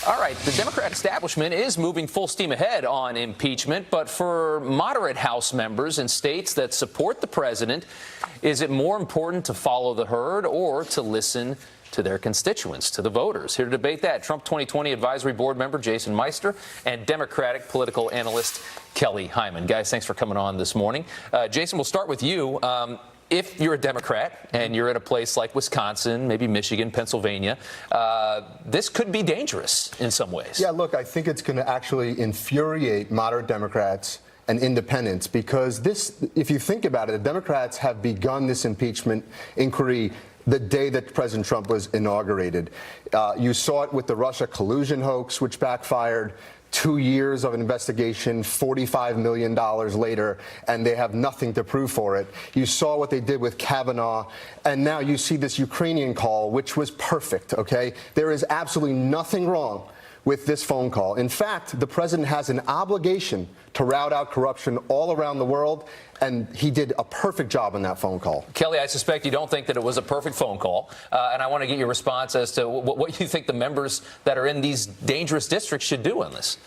All right, the Democrat establishment is moving full steam ahead on impeachment, but for moderate House members in states that support the president, is it more important to follow the herd or to listen to their constituents, to the voters? Here to debate that, Trump 2020 Advisory Board member Jason Meister and Democratic political analyst Kelly Hyman. Guys, thanks for coming on this morning. Jason, we'll start with you. If you're a Democrat and you're in a place like Wisconsin, maybe Michigan, Pennsylvania, this could be dangerous in some ways. Yeah, look, I think it's going to actually infuriate moderate Democrats and independents because this, if you think about it, the Democrats have begun this impeachment inquiry the day that President Trump was inaugurated. You saw it with the Russia collusion hoax, which backfired. 2 years of an investigation, $45 million later, and they have nothing to prove for it. You saw what they did with Kavanaugh, and now you see this Ukrainian call, which was perfect, okay? There is absolutely nothing wrong with this phone call. In fact, the president has an obligation to rout out corruption all around the world, and he did a perfect job on that phone call. Kelly, I suspect you don't think that it was a perfect phone call, and I want to get your response as to what you think the members that are in these dangerous districts should do on this.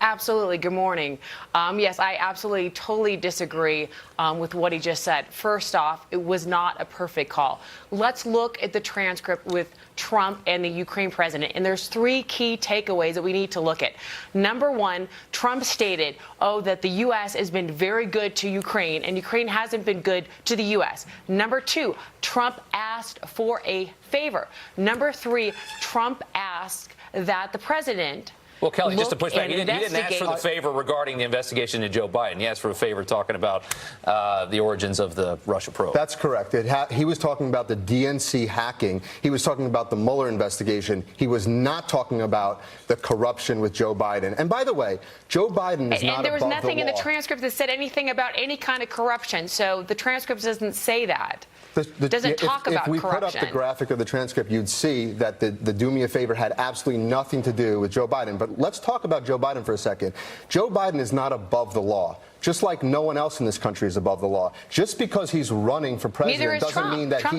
Absolutely. Good morning. Yes, I absolutely totally disagree with what he just said. First off, it was not a perfect call. Let's look at the transcript with Trump and the Ukraine president. And there's three key takeaways that we need to look at. Number one, Trump stated, that the U.S. has been very good to Ukraine and Ukraine hasn't been good to the U.S. Number two, Trump asked for a favor. Number three, Trump asked that the president Well, Kelly, just to push back, he didn't ask for the investigate. favor regarding the investigation into Joe Biden. He asked for a favor talking about the origins of the Russia probe. That's correct. He was talking about the DNC hacking. He was talking about the Mueller investigation. He was not talking about the corruption with Joe Biden. And by the way, Joe Biden is not above the law. And there was nothing in the transcript that said anything about any kind of corruption. So the transcript doesn't say that. Doesn't talk about corruption. If we put up the graphic of the transcript, you'd see that the do me a favor had absolutely nothing to do with Joe Biden. But let's talk about Joe Biden for a second. Joe Biden is not above the law, just like no one else in this country is above the law. Just because he's running for president doesn't mean that he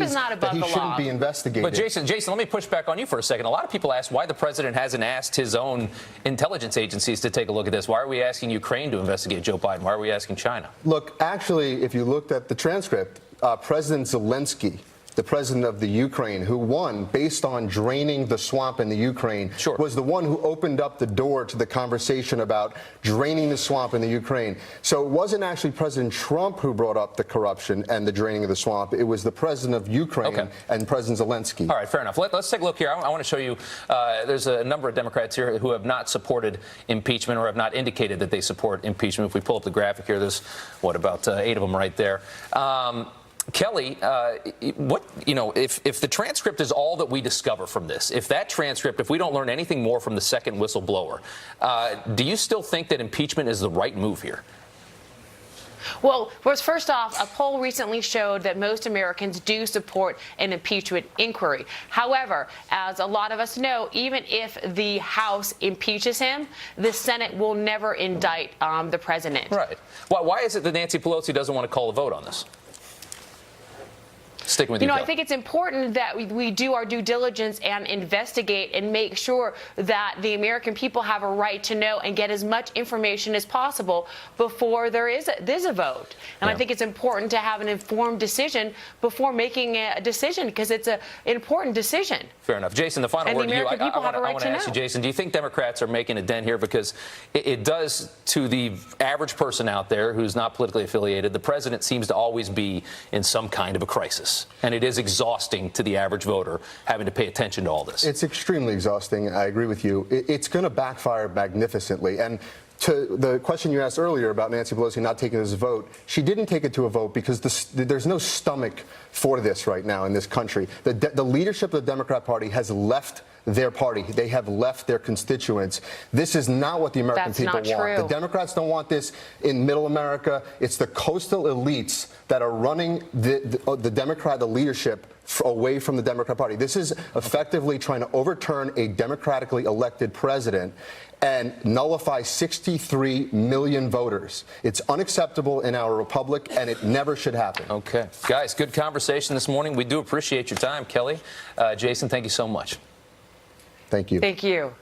shouldn't be investigated. But Jason, let me push back on you for a second. A lot of people ask why the president hasn't asked his own intelligence agencies to take a look at this. Why are we asking Ukraine to investigate Joe Biden? Why are we asking China? Look, actually, if you looked at the transcript, President Zelensky, the president of the Ukraine, who won based on draining the swamp in the Ukraine, was the one who opened up the door to the conversation about draining the swamp in the Ukraine. So it wasn't actually President Trump who brought up the corruption and the draining of the swamp. It was the president of Ukraine and President Zelensky. All right, fair enough. Let's take a look here. I want to show you there's a number of Democrats here who have not supported impeachment or have not indicated that they support impeachment. If we pull up the graphic here, there's, about 8 of them right there. Kelly, if the transcript is all that we discover from this, if we don't learn anything more from the second whistleblower, do you still think that impeachment is the right move here? Well, first off, a poll recently showed that most Americans do support an impeachment inquiry. However, as a lot of us know, even if the House impeaches him, the Senate will never indict the president. Right. Why is it that Nancy Pelosi doesn't want to call a vote on this? Sticking with you, I think it's important that we do our due diligence and investigate and make sure that the American people have a right to know and get as much information as possible before there's a vote. And I think it's important to have an informed decision before making a decision because it's an important decision. Fair enough. Jason, the final word to you. I want to ask you, Jason, do you think Democrats are making a dent here? Because it does to the average person out there who's not politically affiliated. The president seems to always be in some kind of a crisis. And it is exhausting to the average voter having to pay attention to all this. It's extremely exhausting. I agree with you. It's going to backfire magnificently. And to the question you asked earlier about Nancy Pelosi not taking this vote, she didn't take it to a vote because there's no stomach for this right now in this country. The leadership of the Democrat Party has left their party. They have left their constituents. This is not what the American people want. The Democrats don't want this in middle America. It's the coastal elites that are running the leadership away from the Democrat Party. This is effectively trying to overturn a democratically elected president and nullify 63 million voters. It's unacceptable in our republic, and it never should happen. Okay. Guys, good conversation this morning. We do appreciate your time, Kelly. Jason, thank you so much. Thank you. Thank you.